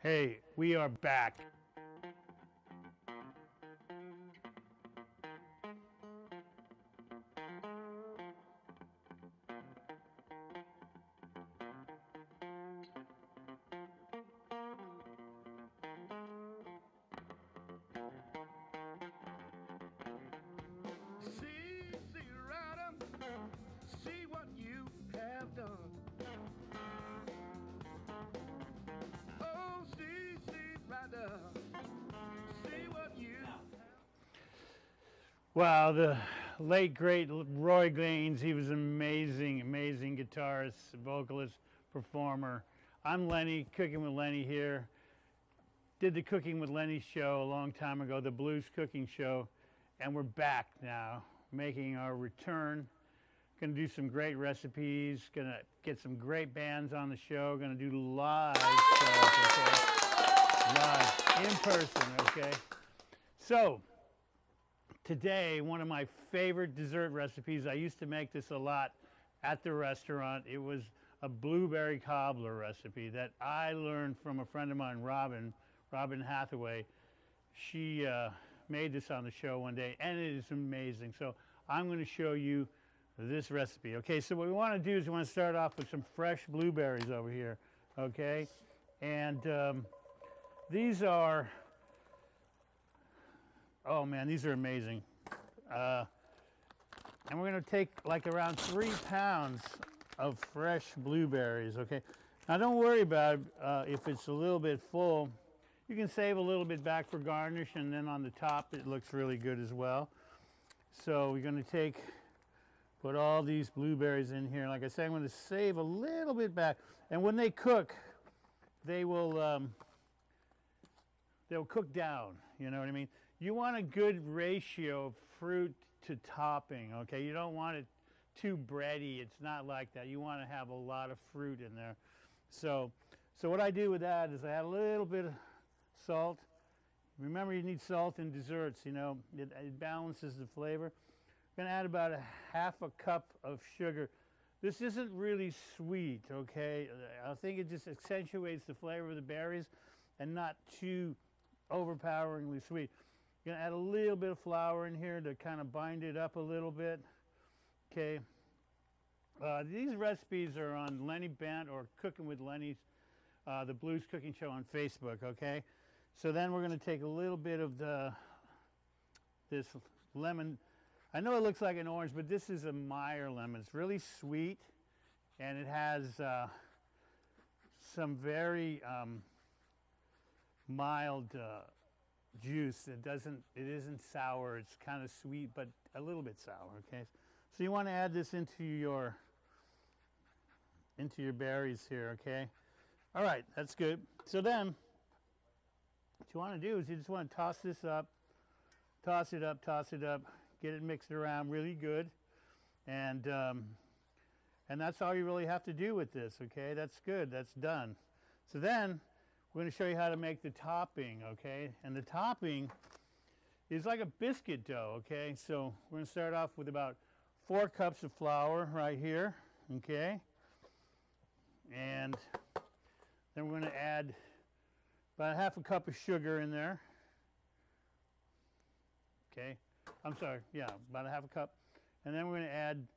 Hey, we are back. See, Ryder, see what you have done. Oh, see, Ryder, see what you. Wow, the late great Roy Gaines, he was an amazing, amazing guitarist, vocalist, performer. I'm Lenny, Cooking with Lenny here. Did the Cooking with Lenny show a long time ago, the Blues Cooking Show, and we're back now, making our return. Going to do some great recipes, going to get some great bands on the show, going to do live shows, okay? Live, in person, okay? So, today, one of my favorite dessert recipes, I used to make this a lot at the restaurant. It was a blueberry cobbler recipe that I learned from a friend of mine, Robin Hathaway. She made this on the show one day, and it is amazing. So I'm going to show you this recipe. Okay, so what we want to do is we want to start off with some fresh blueberries over here, okay? And these are, oh man, these are amazing. And we're going to take like around 3 pounds of fresh blueberries, okay? Now don't worry about if it's a little bit full. You can save a little bit back for garnish, and then on the top it looks really good as well. So we're going to put all these blueberries in here. Like I said, I'm going to save a little bit back. And when they cook, they'll cook down, you know what I mean? You want a good ratio of fruit to topping, okay? You don't want it too bready. It's not like that. You want to have a lot of fruit in there. So what I do with that is I add a little bit of salt. Remember, you need salt in desserts, you know. It balances the flavor. I'm going to add about a half a cup of sugar. This isn't really sweet, okay? I think it just accentuates the flavor of the berries and not too overpoweringly sweet. You're going to add a little bit of flour in here to kind of bind it up a little bit, okay? These recipes are on Lenny Bent or Cooking with Lenny's, the Blues Cooking Show on Facebook, okay? So then we're going to take a little bit of this lemon. I know it looks like an orange, but this is a Meyer lemon. It's really sweet, and it has some very mild juice. It isn't sour. It's kind of sweet, but a little bit sour, okay? So you want to add this into your berries here, okay? All right, that's good. So then what you want to do is you just want to toss this up, toss it up, get it mixed around really good, and that's all you really have to do with this, okay? That's good, that's done. So then we're going to show you how to make the topping, okay? And the topping is like a biscuit dough, okay? So we're going to start off with about 4 cups of flour right here, okay? And then we're going to add about half a cup of sugar in there, okay? I'm sorry, yeah, about a half a cup. And then we're going to add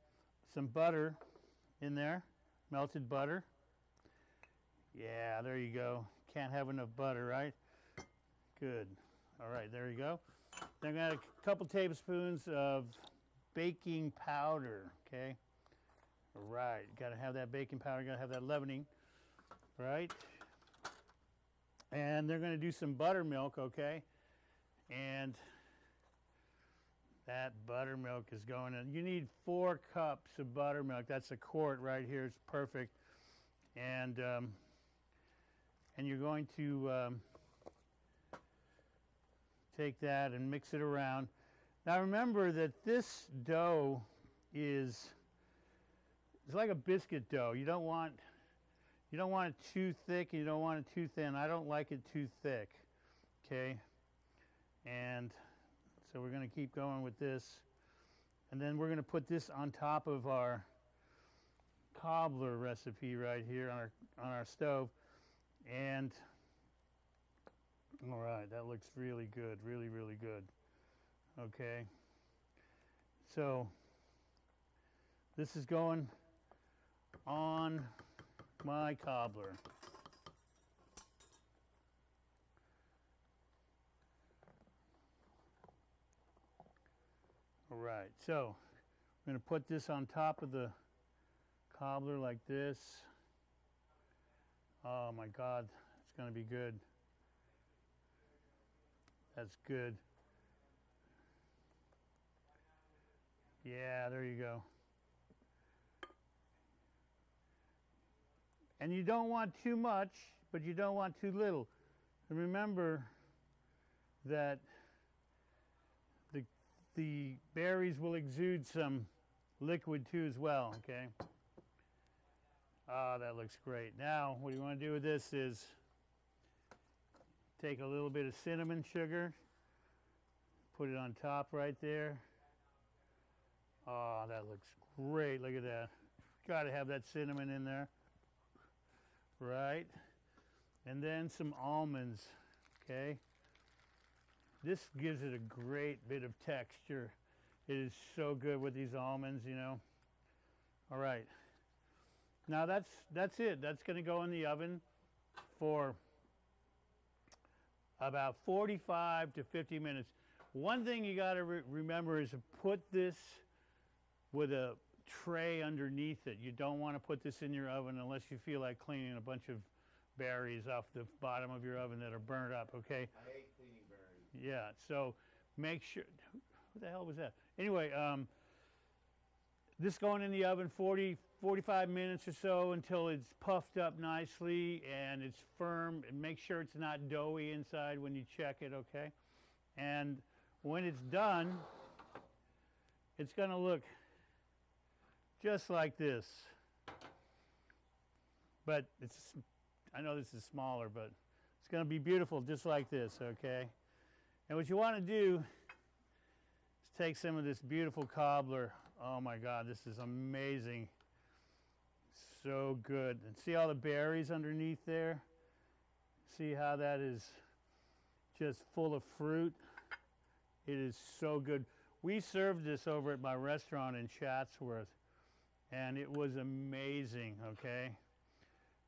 some butter in there, melted butter. Yeah, there you go. Can't have enough butter, right? Good. All right, there you go. Then I'm going to add a couple tablespoons of baking powder, okay? All right, got to have that baking powder, got to have that leavening, right? And they're going to do some buttermilk, okay? And that buttermilk is going in. You need 4 cups of buttermilk. That's a quart right here. It's perfect. And you're going to take that and mix it around. Now remember that this dough it's like a biscuit dough. You don't want it too thick, and you don't want it too thin. I don't like it too thick, okay? And so we're going to keep going with this. And then we're going to put this on top of our cobbler recipe right here on our stove. And All right, that looks really good, really, really good. Okay, so this is going on my cobbler. All right, so I'm going to put this on top of the cobbler like this. Oh my God, it's going to be good. That's good. Yeah, there you go. And you don't want too much, but you don't want too little. And remember that the berries will exude some liquid too as well, okay? Ah, that looks great. Now, what you want to do with this is take a little bit of cinnamon sugar, put it on top right there. Oh, that looks great. Look at that. Got to have that cinnamon in there. Right. And then some almonds, okay? This gives it a great bit of texture. It is so good with these almonds, you know. All right. Now that's it. That's going to go in the oven for about 45 to 50 minutes. One thing you got to remember is to put this with a tray underneath it. You don't want to put this in your oven unless you feel like cleaning a bunch of berries off the bottom of your oven that are burnt up, okay? I hate cleaning berries. Yeah, so make sure, who the hell was that? Anyway, this going in the oven 45 minutes or so until it's puffed up nicely and it's firm, and make sure it's not doughy inside when you check it, okay? And when it's done, it's going to look just like this. But I know this is smaller, but it's going to be beautiful just like this, okay? And what you want to do is take some of this beautiful cobbler. Oh my God, this is amazing. So good. And see all the berries underneath there? See how that is just full of fruit? It is so good. We served this over at my restaurant in Chatsworth, and it was amazing, okay?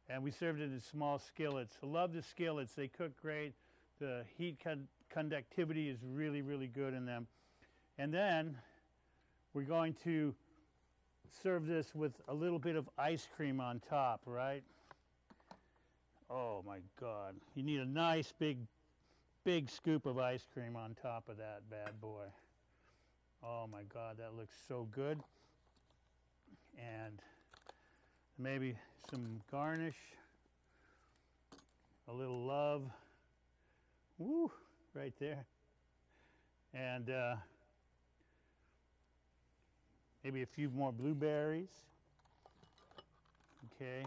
And we served it in small skillets. I love the skillets. They cook great. The heat conductivity is really, really good in them. And then we're going to serve this with a little bit of ice cream on top, right? Oh my God. You need a nice big scoop of ice cream on top of that bad boy. Oh my God, that looks so good. And maybe some garnish, a little love. Woo, right there. And maybe a few more blueberries. Okay.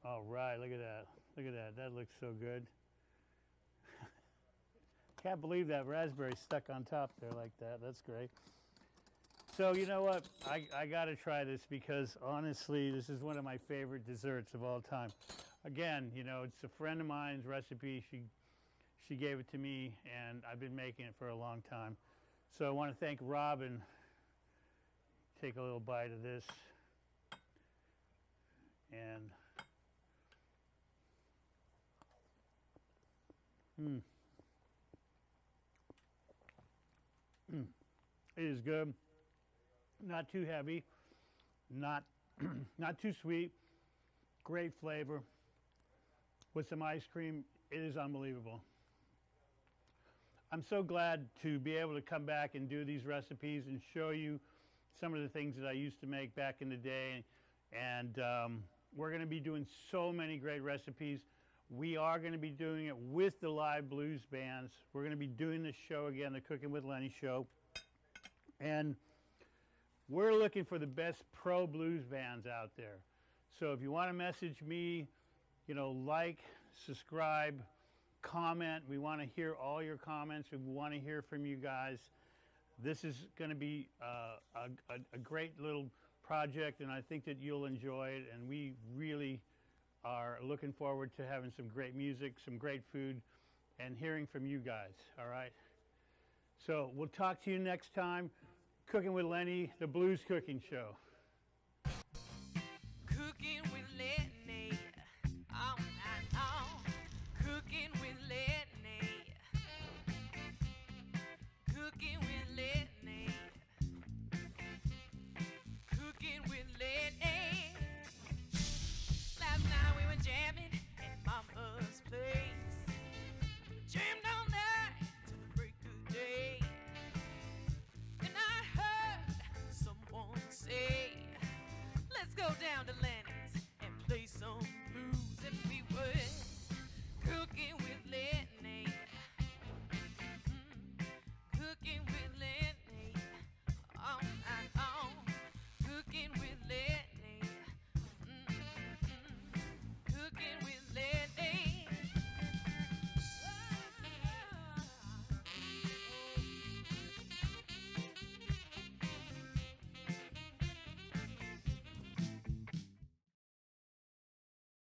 All right, look at that. Look at that. That looks so good. Can't believe that raspberry stuck on top there like that. That's great. So you know what? I got to try this because honestly, this is one of my favorite desserts of all time. Again, you know, it's a friend of mine's recipe. She gave it to me, and I've been making it for a long time. So I want to thank Robin. Take a little bite of this. And it is good. Not too heavy, not not too sweet. Great flavor. With some ice cream, it is unbelievable. I'm so glad to be able to come back and do these recipes and show you some of the things that I used to make back in the day. And we're going to be doing so many great recipes. We are going to be doing it with the live blues bands. We're going to be doing this show again, the Cooking with Lenny show. And we're looking for the best pro blues bands out there. So if you want to message me, you know, like, subscribe, comment. We want to hear all your comments. We want to hear from you guys. This is going to be a great little project, and I think that you'll enjoy it. And we really are looking forward to having some great music, some great food, and hearing from you guys, all right? So we'll talk to you next time. Cooking with Lenny, the Blues Cooking Show. Cooking with Lenny, all night long. Cooking with Lenny, cooking with Lenny, cooking with Lenny. Last night we were jamming at Mama's place. Jammed all night till the break of day. And I heard someone say, let's go down to Lenny's and play some blues. And we were cooking with